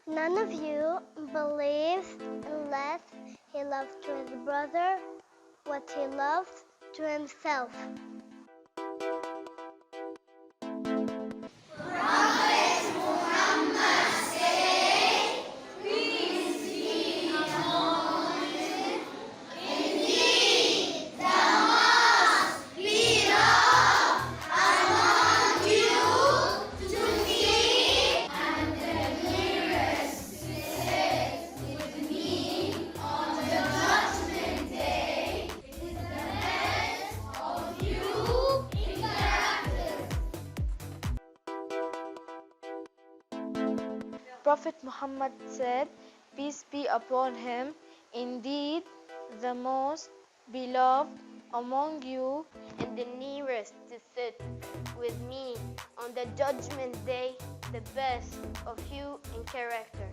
None of you believes unless he loves to his brother what he loves to himself. Prophet Muhammad said, peace be upon him, indeed the most beloved among you and the nearest to sit with me on the judgment day, the best of you in character.